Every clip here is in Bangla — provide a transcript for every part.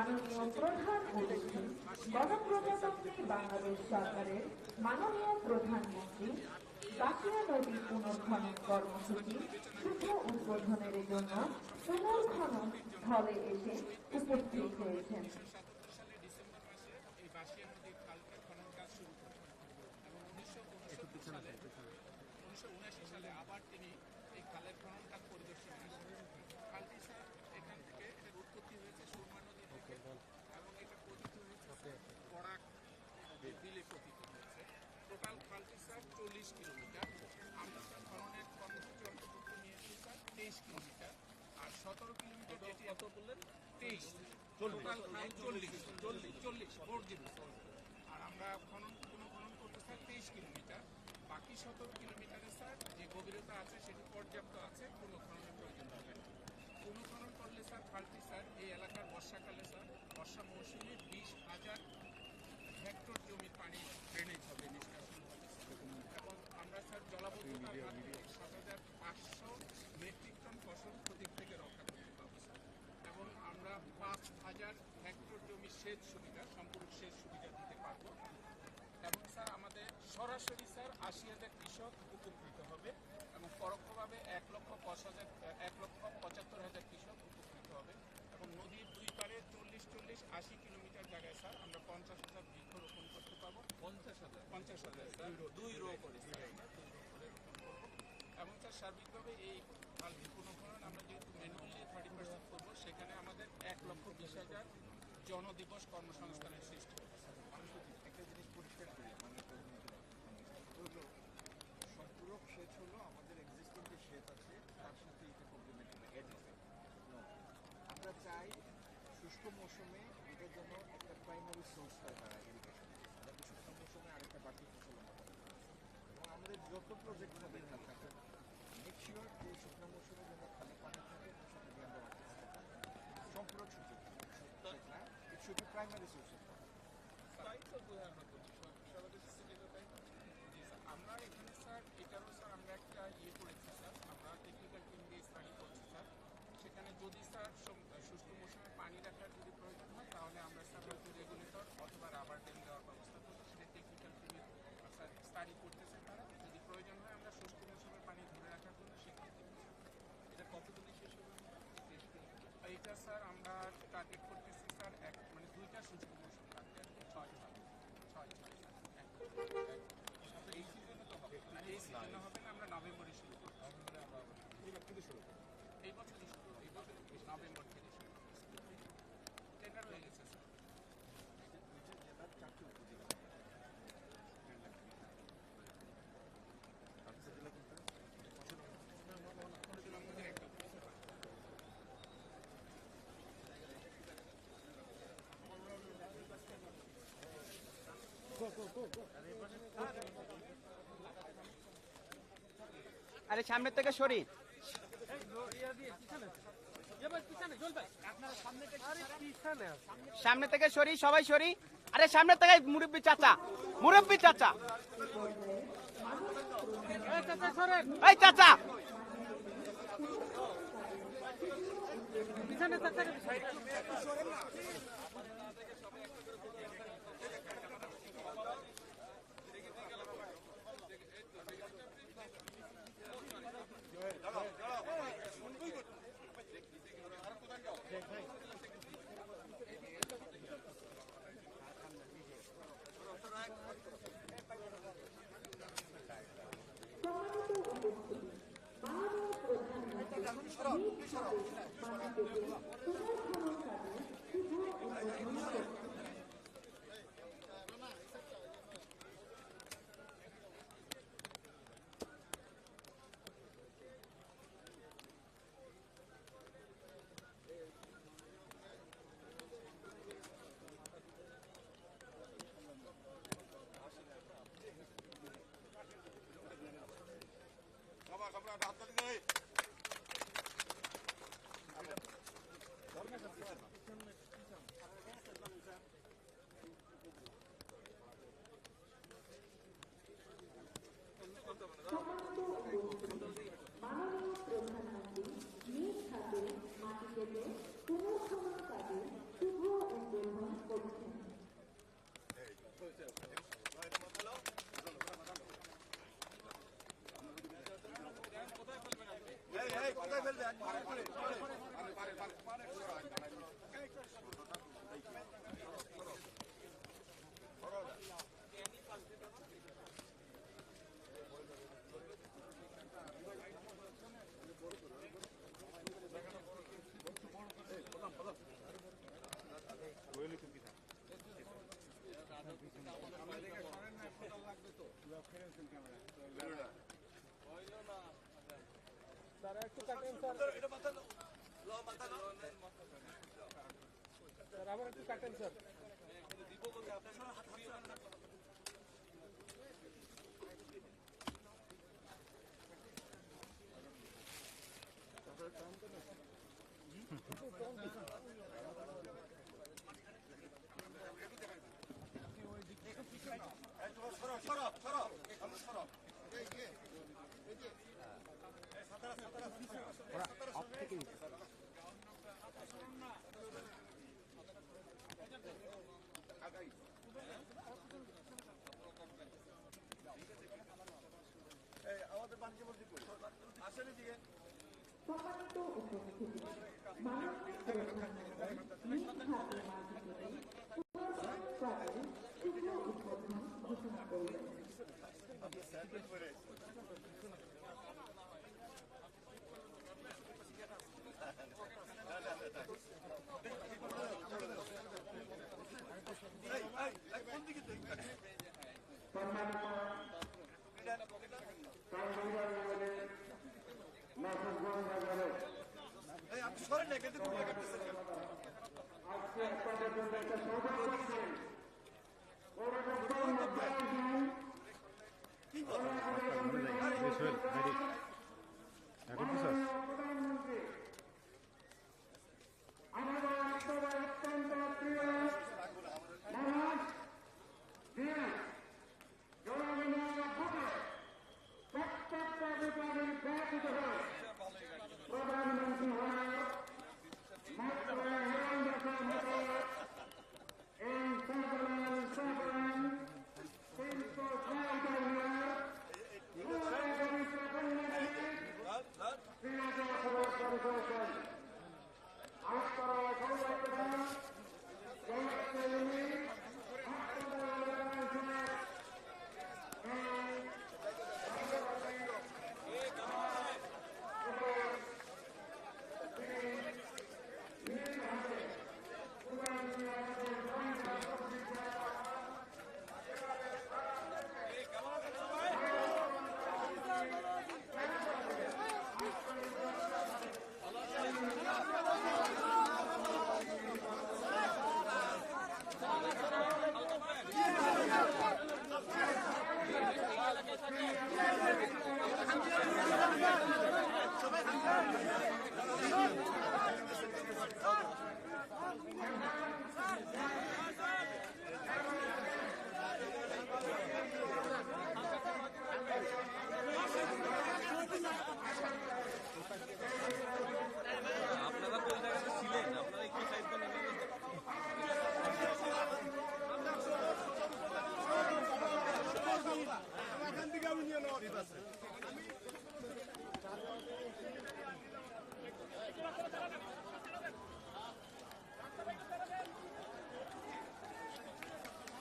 মাননীয় প্রধান অতিথি গণপ্রজাতন্ত্রী বাংলাদেশ সরকারের মাননীয় প্রধানমন্ত্রী গাছিয়া নদী পুনর্খনন কর্মসূচি শুভ উদ্বোধনের জন্য পুনর্খনন স্থলে এসে উপস্থিত হয়েছেন। সালে আবার তিনি এই খালের খনন কাজ পরিদর্শন করেছেন। খালটি স্যার এখান থেকে এটার উৎপত্তি হয়েছে সুরমা নদী থেকে এবং এটা পতিত হয়েছে বরাক বিলে পতিত হয়েছে। টোটাল খালটি স্যার 40 কিলোমিটার। আমরা স্যার খননের কর্মসূচি অন্তর্ভুক্ত নিয়েছি স্যার 23 কিলোমিটার আর 17 কিলোমিটার যেটি কত বললেন 23 টোটাল খাল 40 আর আমরা পুনঃখনন করতে স্যার 23 কিলোমিটার। বাকি 17 কিলোমিটারে স্যার যে গভীরতা আছে সেটি পর্যাপ্ত আছে, পুনঃখননের প্রয়োজন হবে না। পুনঃখনন করলে স্যার খালটি স্যার এই এলাকার বর্ষাকালে স্যার বর্ষা মৌসুমে 20,000 হেক্টর জমির পানি ড্রেনেজ হবে, নিষ্কাশন হবে এবং আমরা স্যার জলাবদ্ধতার হাত থেকে 7,500 মেট্রিক টন ফসল ক্ষতির থেকে রক্ষা করতে পারবো স্যার এবং আমরা 5,000 হেক্টর জমি সেচ সুবিধা, সম্পূর্ণ সেচ সুবিধা দিতে পারবো এবং স্যার আমাদের সরাসরি স্যার 80,000 কৃষক উপকৃত হবে এবং পরোক্ষভাবে 1,75,000 কৃষক উপকৃত হবে এবং নদীর দুই পারে 40-80 কিলোমিটার জায়গায় স্যার আমরা 50,000 বৃক্ষরোপণ করতে পারবো। 50,000 দুই রো করে স্যার আমরা রোপণ করবো এবং স্যার সার্বিকভাবে এই খালটি পুনঃখনন আমরা যেহেতু ম্যানুয়ালি 30% করবো, সেখানে আমাদের 1,20,000 জনদিবস কর্মসংস্থানের সৃষ্টি হবে। একটা জিনিস পরিষ্কার করি, সম্পূরক সেচ হলো আমাদের এক্সিস্টিং যে সেচ আছে তার সাথে এটা কমপ্লিমেন্টারি অ্যাড হবে। আমরা চাই শুষ্ক মৌসুমে এটার জন্য একটা প্রাইমারি সোর্স হয় তারা ইরিগেশন, যাতে শুষ্ক মৌসুমে আরেকটা বাড়তি ফসল আমরা করতে পারি। এবং আমাদের যত প্রজেক্ট হবে খালটা মেক শিওর যে শুকনো মৌসুমে যেন খালে পানি থাকে এবং সেটা দিয়ে আমরা সম্পূরক সুযোগ না, it should be primary source. তাই তো আমরা করছি সবাদের যেটা তাই আমরা এখানে স্যার এটারও স্যার আমরা একটা করেছি স্যার, আমরা টেকনিক্যাল টিম দিয়ে স্টাডি করছি স্যার। সেখানে যদি স্যার শুষ্ক মৌসুমে পানি রাখার যদি প্রয়োজন হয় তাহলে আমরা স্যার হয়তো রেগুলেটর অথবা রাবার ড্যাম দেওয়ার ব্যবস্থা করবো, সেটা টেকনিক্যাল টিমে স্যার স্টাডি করতেছে তারা। যদি প্রয়োজন হয় আমরা শুষ্ক মৌসুমে পানি ধরে রাখার জন্য সেক্ষেত্রে এটা কতদিনে শেষ হবে এটা স্যার আমরা টার্গেট করতেছি স্যার মানে 2টা শুষ্ক মৌসুম থাকবে আর কি 6 এই সিজনে তো হবে না, এই সিজনে হবে না, আমরা নভেম্বরে শুরু করবো। এই বছরই শুরু, এই বছর নভেম্বর থেকে শুরু টেন্ডার হয়ে গেছে স্যার। আরে সামনের থেকে সরি, সামনে থেকে সরি, সবাই সরি। আরে সামনে থেকে মুরব্বী চাচা, মুরব্বী চাচা, এই চাচা পিছনে চাচা। হাততালি নেই। সম্মানিত উপস্থিতি, মাননীয় প্রধানমন্ত্রী নিজ হাতে মাটি কেটে পুনর্বাসনের শুভ উদ্বোধন ঘোষণা করলেন।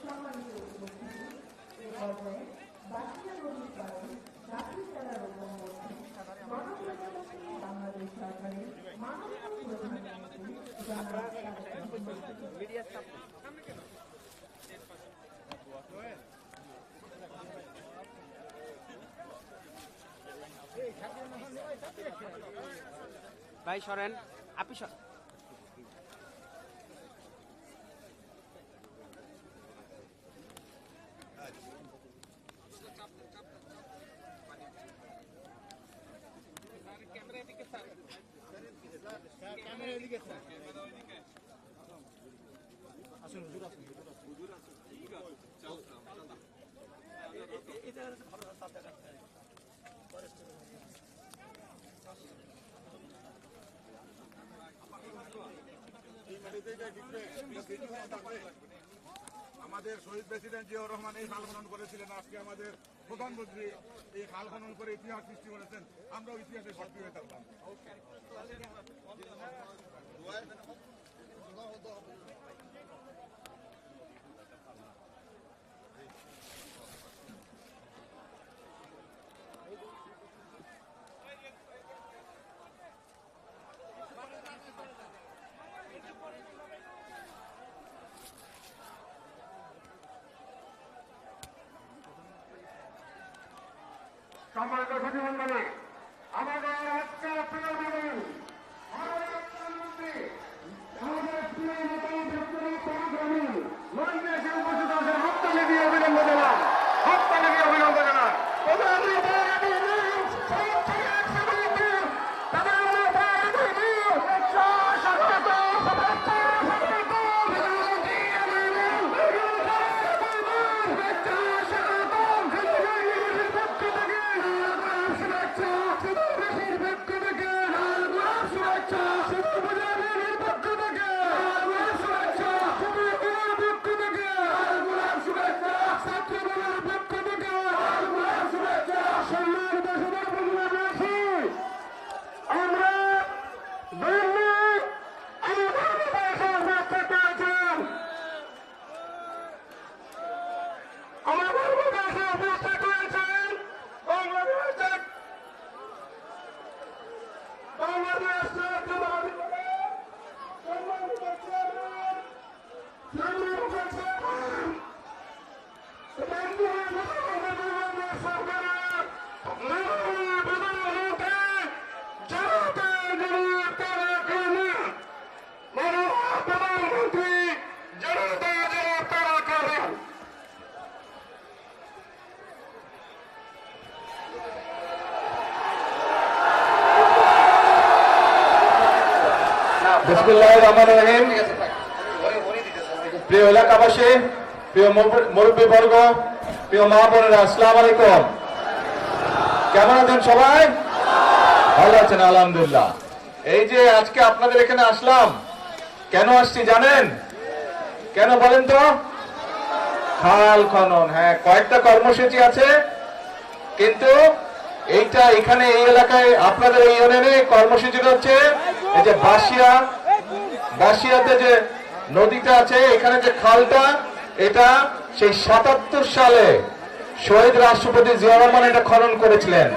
সম্মানিত উপস্থিতি, এ পর্যায়ে বাকিয়া নদীর পাড়ে জাতীয় খেলা রোপণ করছেন গণপ্রজাতন্ত্রী বাংলাদেশ সরকারের মাননীয় প্রধানমন্ত্রী জনাব তারেক রহমান। ভাই সরেন, আপনি আমাদের শহীদ প্রেসিডেন্ট জিয়াউর রহমান এই সাল গ্রহণ করেছিলেন। আজকে আমাদের প্রধানমন্ত্রী এই খাল খনন করে ইতিহাস সৃষ্টি করেছেন, আমরাও ইতিহাসে ভর্তি হয়ে থাকলাম। সম্মানিত সুধীমণ্ডলী, আমাদের আজকের প্রিয় নবী মাননীয় প্রধানমন্ত্রী আমাদের প্রিয় নেতা ডক্টর তারেক রহমান মঞ্চে এসে উপস্থিত আছেন। হাততালি দিয়ে অভিনন্দন জানান, হাততালি দিয়ে অভিনন্দন জানান। বিসমিল্লাহির রহমানির রহিম। প্রিয় এলাকাবাসী, প্রিয় মুরব্বীবর্গ, প্রিয় মা বোনেরা, আসসালামু আলাইকুম। কেমন আছেন সবাই? ভালো আছেন? আলহামদুলিল্লাহ। এই যে আজকে আপনাদের এখানে আসলাম, কেন আসছি জানেন? কেন বলেন তো? খাল খনন। হ্যাঁ, কয়েকটা কর্মসূচি আছে, কিন্তু এইটা এখানে এই এলাকায় আপনাদের এই ইউনিয়নে কর্মসূচিটা হচ্ছে এই যে বাসিয়াতে যে নদীটা আছে, এখানে যে খালটা, এটা সেই ৭৭ সালে শহীদ রাষ্ট্রপতি জিয়া রহমান এটা খনন করেছিলেন।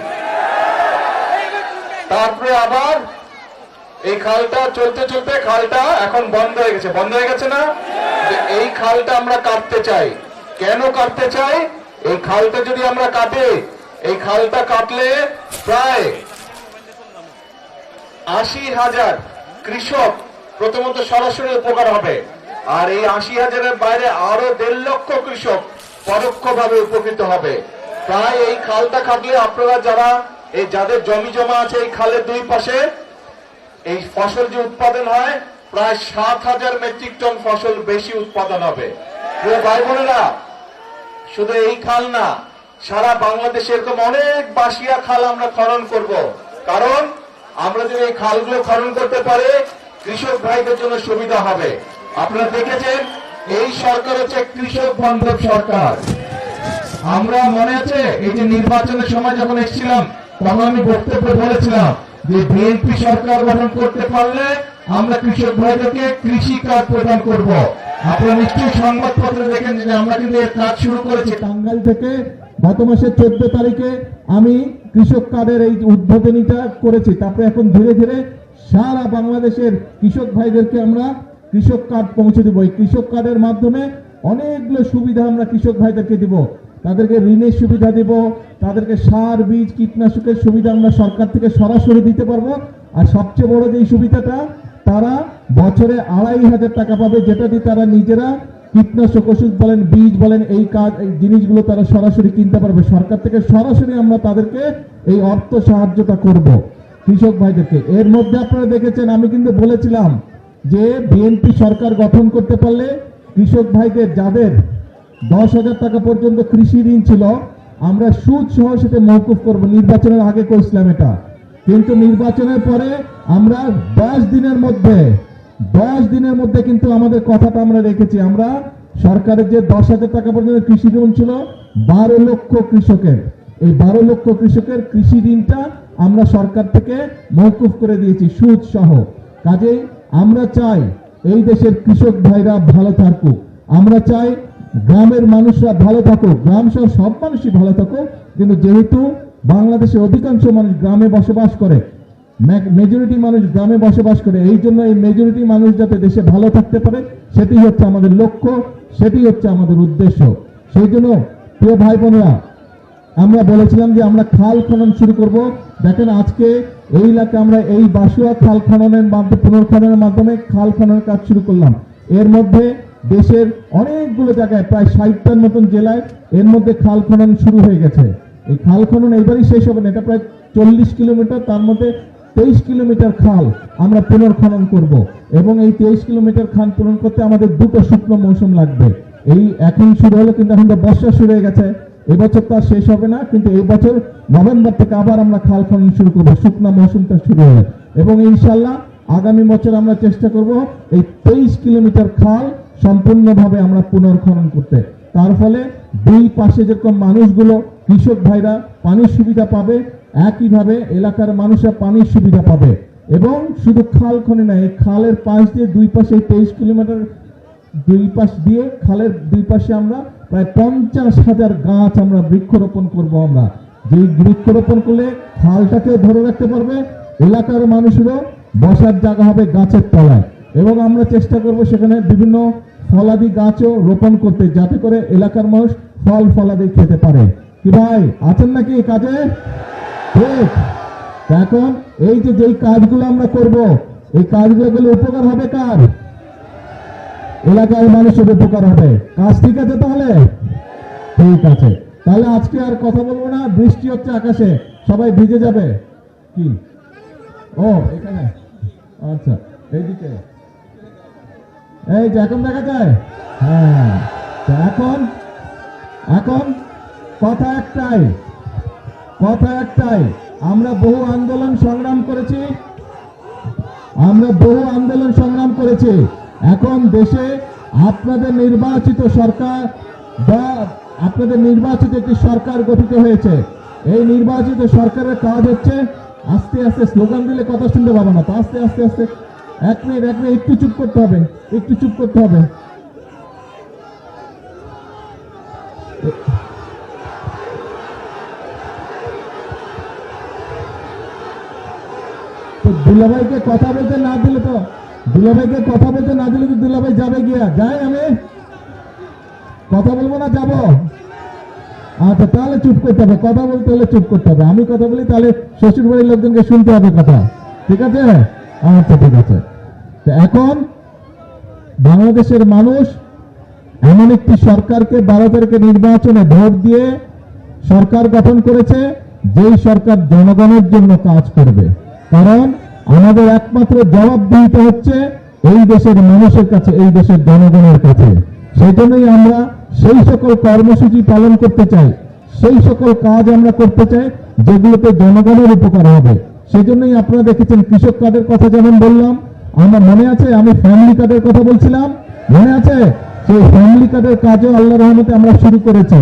তারপরে আবার এই খালটা চলতে চলতে খালটা এখন বন্ধ হয়ে গেছে। বন্ধ হয়ে গেছে না? এই খালটা আমরা কাটতে চাই। কেন কাটতে চাই? এই খালটা যদি আমরা কাটি, এই খালটা কাটলে প্রায় ৮০,০০০ কৃষক প্রথমত সরাসরি উপকার হবে, আর এই ৮০,০০০-এর বাইরে আরো ১.৫ লক্ষ কৃষক পরোক্ষভাবে উপকৃত হবে। প্রায় এই খালটা কাটলে আপনারা যারা এই যাদের জমি জমা আছে এই খালের দুই পাশে, এই ফসল যে উৎপাদন হয় প্রায় ৭,০০০ মেট্রিক টন ফসল বেশি উৎপাদন হবে। প্রিয় ভাই বোনেরা, শুধু এই খাল না, সারা বাংলাদেশে এরকম অনেক বাসিয়া খাল আমরা খনন করব। কারণ আমরা যদি এই খালগুলো খনন করতে পারি, কৃষক ভাইদের জন্য সুবিধা হবে। আপনারা দেখেছেন এই সরকার হচ্ছে কৃষক বান্ধব সরকার। আমরা মনে আছে এই যে নির্বাচনের সময় যখন এসেছিলাম, তখন আমি বক্তব্যে বলেছিলাম যে বিএনপি সরকার গঠন করতে পারলে আমরা কৃষক ভাইদেরকে কৃষি কার্ড প্রদান করব। আপনারা নিশ্চয়ই সংবাদপত্রে দেখেন যে আমরা কিন্তু এর কাজ শুরু করেছি টাঙ্গাইল থেকে। গত মাসের 14 তারিখে আমি কৃষক কার্ডের এই উদ্বোধনীটা করেছি। তারপরে এখন ধীরে ধীরে সারা বাংলাদেশের কৃষক ভাইদেরকে আমরা কৃষক কার্ড পৌঁছে দেব। এই কৃষক কার্ডের মাধ্যমে অনেকগুলো সুবিধা আমরা কৃষক ভাইদেরকে দিব। তাদেরকে ঋণের সুবিধা দিব, তাদেরকে সার, বীজ, কীটনাশকের সুবিধা আমরা সরকার থেকে সরাসরি দিতে পারবো। আর সবচেয়ে বড় যে সুবিধাটা, তারা বছরে ২৫০০ টাকা পাবে, যেটা দিয়ে তারা নিজেরা কীটনাশক ওষুধ বলেন, বীজ বলেন, এই জিনিসগুলো তারা সরাসরি কিনতে পারবে। সরকার থেকে সরাসরি আমরা তাদেরকে এই অর্থ সাহায্যটা করব কৃষক ভাইদেরকে। এর মধ্যে আপনারা দেখেছেন আমি কিন্তু বলেছিলাম যে বিএনপি সরকার গঠন করতে পারলে কৃষক ভাইদের যাদের ১০,০০০ টাকা পর্যন্ত কৃষি ঋণ ছিল, আমরা সুদ সহ সেটা মওকুফ করব। নির্বাচনের আগে করেছিলাম এটা, কিন্তু নির্বাচনের পরে আমরা ১০ দিনের মধ্যে কিন্তু আমাদের কথাটা আমরা রেখেছি। আমরা সরকারের যে 10,000 টাকা পর্যন্ত কৃষি ঋণ ছিল 12 লক্ষ কৃষকের, এই 12 লক্ষ কৃষকের কৃষি ঋণটা আমরা সরকার থেকে মওকুফ করে দিয়েছি সুদ সহ। কাজেই আমরা চাই এই দেশের কৃষক ভাইরা ভালো থাকুক, আমরা চাই গ্রামের মানুষরা ভালো থাকুক, গ্রাম সহ সব মানুষই ভালো থাকুক। কিন্তু যেহেতু বাংলাদেশের অধিকাংশ মানুষ গ্রামে বসবাস করে, মেজরিটি মানুষ গ্রামে বসবাস করে, এই জন্য এই মেজরিটি মানুষ যাতে দেশে ভালো থাকতে পারে সেটি হচ্ছে আমাদের লক্ষ্য, সেটি হচ্ছে আমাদের উদ্দেশ্য। সেই জন্য প্রিয় ভাই বোনেরা, আমরা বলেছিলাম যে আমরা খাল খনন শুরু করব। দেখেন আজকে এই এলাকায় আমরা এই বাসুয়া খাল খননের মাধ্যমে, পুনর্খননের মাধ্যমে খাল খননের কাজ শুরু করলাম। এর মধ্যে দেশের অনেকগুলো জায়গায় প্রায় 60টার মতন জেলায় এর মধ্যে খাল খনন শুরু হয়ে গেছে। এই খাল খনন এবারই শেষ হবে না, এটা প্রায় 40 কিলোমিটার, তার মধ্যে 23 কিলোমিটার খাল আমরা পুনর্খনন করব এবং এই 23 কিলোমিটার খাল পূরণ করতে আমাদের 2টো শুকনো মৌসুম লাগবে। এই এখন শুরু হলো, কিন্তু এখন তো বর্ষা শুরু হয়ে গেছে, এবছর তো আর শেষ হবে না, কিন্তু এই বছর নভেম্বর থেকে আবার আমরা খাল খনন শুরু করবো, শুকনো মৌসুমটা শুরু হবে এবং ইনশাল্লাহ আগামী বছর আমরা চেষ্টা করব এই 23 কিলোমিটার খাল সম্পূর্ণভাবে আমরা পুনর্খনন করতে। তার ফলে দুই পাশে যেরকম মানুষগুলো কৃষক ভাইরা পানির সুবিধা পাবে, একইভাবে এলাকার মানুষরা পানির সুবিধা পাবে। এবং শুধু খাল খনে না, এই খালের পাশ দিয়ে দুই পাশে 23 কিলোমিটার দুই পাশ দিয়ে খালের দুই পাশে আমরা প্রায় 50,000 গাছ আমরা বৃক্ষরোপণ করব। আমরা যে বৃক্ষরোপণ করলে খালটাকে ধরে রাখতে পারবে, এলাকার মানুষেরও বসার জায়গা হবে গাছের তলায় এবং আমরা চেষ্টা করব সেখানে বিভিন্ন ফলাদি গাছও রোপণ করতে, যাতে করে এলাকার মানুষ ফল ফলাদি খেতে পারে। কি ভাই আছেন নাকি কাজে? ঠিক। এখন এই যে যেই কাজগুলো আমরা করব, এই কাজগুলো গেলে উপকার হবে কার? এলাকার মানুষের উপকার হবে। কাজ ঠিক আছে তাহলে? ঠিক আছে, তাহলে আজকে আর কথা বলবো না, বৃষ্টি হচ্ছে আকাশে, সবাই ভিজে যাবে। কি ও এখানে, আচ্ছা এইদিকে, এই যে এখন দেখা যায়। হ্যাঁ, এখন এখন কথা একটাই, আমরা বহু আন্দোলন সংগ্রাম করেছি, এখন দেশে আপনাদের নির্বাচিত সরকার বা আপনাদের নির্বাচিত একটি সরকার গঠিত হয়েছে। এই নির্বাচিত সরকারের কাজ হচ্ছে আস্তে আস্তে, স্লোগান দিলে কথা শুনতে পাবো না তো, আস্তে আস্তে আস্তে, এক মিনিট একটু চুপ করতে হবে, তো দুলাভাইকে কথা বলতে না দিলে তো দুলাভাই যাবে গিয়া, যাই আমি কথা বলবো না, যাবো। আচ্ছা তাহলে চুপ করতে হবে, কথা বলতে হলে চুপ করতে হবে। আমি কথা বলি তাহলে শ্বশুর বাড়ির লোকজনকে শুনতে হবে কথা, ঠিক আছে? আচ্ছা ঠিক আছে। তো এখন বাংলাদেশের মানুষ এমন একটি সরকারকে 12 তারিখে নির্বাচনে ভোট দিয়ে সরকার গঠন করেছে, যেই সরকার জনগণের জন্য কাজ করবে। কারণ আমাদের একমাত্র জবাবদিহিতা হচ্ছে এই দেশের মানুষের কাছে, এই দেশের জনগণের কাছে। সেই জন্যই আমরা সেই সকল কর্মসূচি পালন করতে চাই, সেই সকল কাজ আমরা করতে চাই যেগুলোতে জনগণের উপকার হবে। সেই জন্যই আপনারা দেখেছেন কৃষক কার্ডের কথা যেমন বললাম, আমার মনে আছে আমি ফ্যামিলি কার্ডের কথা বলছিলাম, মনে আছে? সেই ফ্যামিলি কার্ডের কাজও আল্লাহর রহমতে আমরা শুরু করেছি।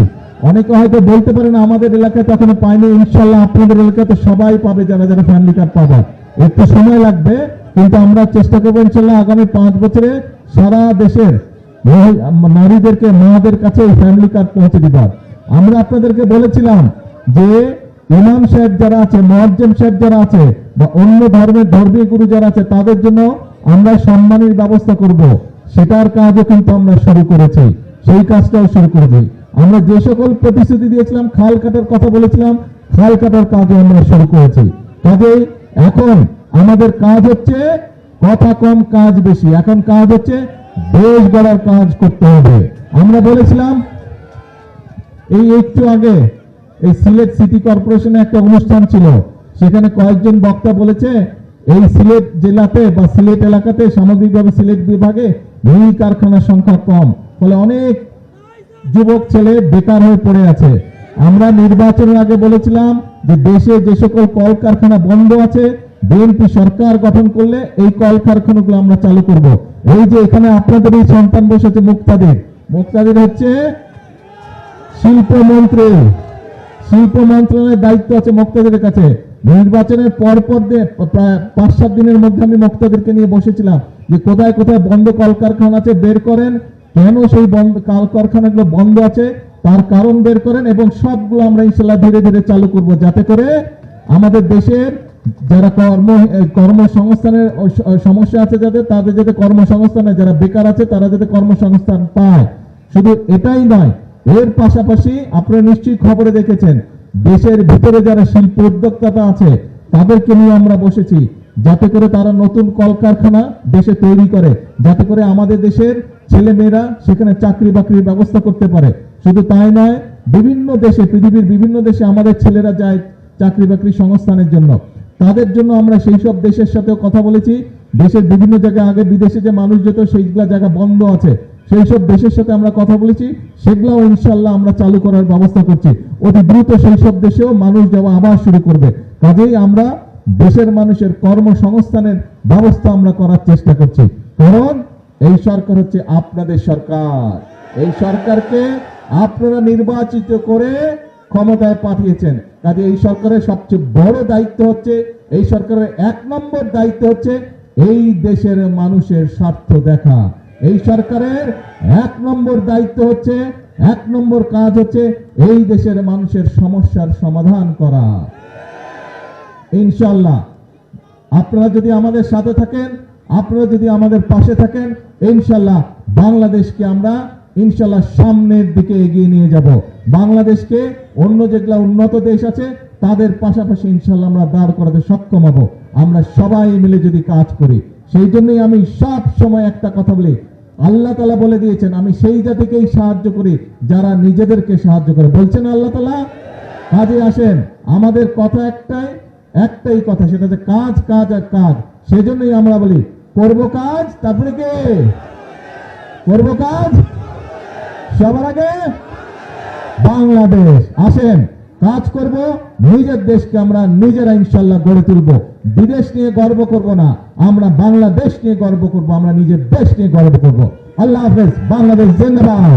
অনেকে হয়তো বলতে পারেন আমাদের এলাকায় তো এখনো পাইনি, ইনশাল্লাহ আপনাদের এলাকাতে সবাই পাবে, যারা যারা ফ্যামিলি কার্ড পাবে। একটু সময় লাগবে, কিন্তু আমরা চেষ্টা করবো ইনশাল্লাহ আগামী 5 বছরে সারা দেশের নারীদেরকে, মাদের কাছে এই ফ্যামিলি কার্ড পৌঁছে দিবার। আমরা আপনাদেরকে বলেছিলাম যে ইমাম সাহেব যারা আছে, মুয়াজ্জিম সাহেব যারা আছে, বা অন্য ধর্মের ধর্মীয় গুরু যারা আছে, তাদের জন্য আমরা সম্মানের ব্যবস্থা করব। সেটার কাজও কিন্তু আমরা শুরু করেছি, সেই কাজটাও শুরু করেছি। আমরা যে সকল প্রতিশ্রুতি দিয়েছিলাম, খাল কাটার কথা বলেছিলাম, খাল কাটার কাজও আমরা শুরু করেছি। কাজেই এখন আমাদের কাজ হচ্ছে কথা কম কাজ বেশি, এখন কাজ হচ্ছে দেশ গড়ার কাজ করতে হবে। আমরা বলেছিলাম এই একটু আগে এই সিলেট সিটি কর্পোরেশনে একটা অনুষ্ঠান ছিল, সেখানে কয়েকজন বক্তা বলেছে এই সিলেট জেলাতে বা সিলেট এলাকাতে সামগ্রিকভাবে সিলেট বিভাগে মিল কারখানার সংখ্যা কম, ফলে অনেক যুবক ছেলে বেকার হয়ে পড়ে আছে। আমরা নির্বাচনের আগে বলেছিলাম যে দেশে যে সকল কলকারখানা বন্ধ আছে, বিএনপি সরকার গঠন করলে এই কলকারখানাগুলো আমরা চালু করব। এই যে এখানে আপনাদের এই সন্তান বসেছে মুক্তাদির, মুক্তাদির হচ্ছে শিল্পমন্ত্রী। শিল্প মন্ত্রণালয়ের দায়িত্ব আছে মুক্তাদিরের কাছে। নির্বাচনের পর প্রায় 5-7 দিনের মধ্যে আমি মুক্তাদিরকে নিয়ে বসেছিলাম যে কোথায় কোথায় বন্ধ কলকারখানা আছে বের করেন, কেন সেই বন্ধ কলকারখানাগুলো বন্ধ আছে তার কারণ বের করেন, এবং সবগুলো আমরা ইনশাল্লাহ ধীরে ধীরে চালু করব, যাতে করে আমাদের দেশের যারা কর্মসংস্থানের সমস্যা আছে তাদের যাতে কর্মসংস্থান হয়, যারা বেকার আছে তারা যাতে কর্মসংস্থান পায়। শুধু এটাই নয়, এর পাশাপাশি আপনারা নিশ্চয়ই খবরে দেখেছেন দেশের ভিতরে যারা শিল্প উদ্যোক্তা আছে তাদেরকে নিয়ে আমরা বসেছি, যাতে করে তারা নতুন কলকারখানা দেশে তৈরি করে, যাতে করে আমাদের দেশের ছেলে মেয়েরা সেখানে চাকরি বাকরির ব্যবস্থা করতে পারে। শুধু তাই নয়, বিভিন্ন দেশে, পৃথিবীর বিভিন্ন দেশে আমাদের ছেলেরা যায় চাকরি বাকরি সংস্থানের জন্য। তাদের জন্য আমরা সেই সব দেশের সাথেও কথা বলেছি। দেশের বিভিন্ন জায়গায় আগে বিদেশে যে মানুষ যেত সেইগুলা জায়গা বন্ধ আছে, সেই সব দেশের সাথে আমরা কথা বলেছি, সেগুলাও ইনশাল্লাহ আমরা চালু করার ব্যবস্থা করছি। অতি দ্রুত সেই সব দেশেও মানুষ যাওয়া আবার শুরু করবে। কাজেই আমরা দেশের মানুষের কর্মসংস্থানের ব্যবস্থা আমরা করার চেষ্টা করছি, কারণ এই সরকার হচ্ছে আপনাদের সরকার। এই সরকারকে আপনারা নির্বাচিত করে ক্ষমতায় পাঠিয়েছেন। কাজে এই সরকারের সবচেয়ে বড় দায়িত্ব হচ্ছে, এই সরকারের 1 নম্বর দায়িত্ব হচ্ছে এই দেশের মানুষের স্বার্থ দেখা। এই সরকারের 1 নম্বর দায়িত্ব হচ্ছে, 1 নম্বর কাজ হচ্ছে এই দেশের মানুষের সমস্যার সমাধান করা। ইনশাআল্লাহ আপনারা যদি আমাদের সাথে থাকেন, আপনারা যদি আমাদের পাশে থাকেন, ইনশাআল্লাহ বাংলাদেশকে আমরা ইনশাআল্লাহ সামনের দিকে এগিয়ে নিয়ে যাব। বাংলাদেশকে অন্য যেগুলা উন্নত দেশ আছে তাদের পাশাপাশি ইনশাআল্লাহ আমরা দাঁড় করাতে সক্ষম হব, আমরা সবাই মিলে যদি কাজ করি। সেই জন্যই আমি সব সময় একটা কথা বলি, আল্লাহ তাআলা বলে দিয়েছেন আমি সেই জাতিকেই সাহায্য করি যারা নিজেদেরকে সাহায্য করে, বলছেন আল্লাহ তাআলা। কাজে আসেন, আমাদের কথা একটাই কথা, সেটা হচ্ছে কাজ, কাজ আর কাজ। সেজন্যই আমরা বলি করব কাজ, তারপরে কে করব কাজ, সবার আগে বাংলাদেশ। আসেন কাজ করব, নিজের দেশকে আমরা নিজেরা ইনশাআল্লাহ গড়ে তুলব। বিদেশ নিয়ে গর্ব করব না, আমরা বাংলাদেশ নিয়ে গর্ব করব, আমরা নিজের দেশ নিয়ে গর্ব করব। আল্লাহ হাফেজ, বাংলাদেশ জিন্দাবাদ।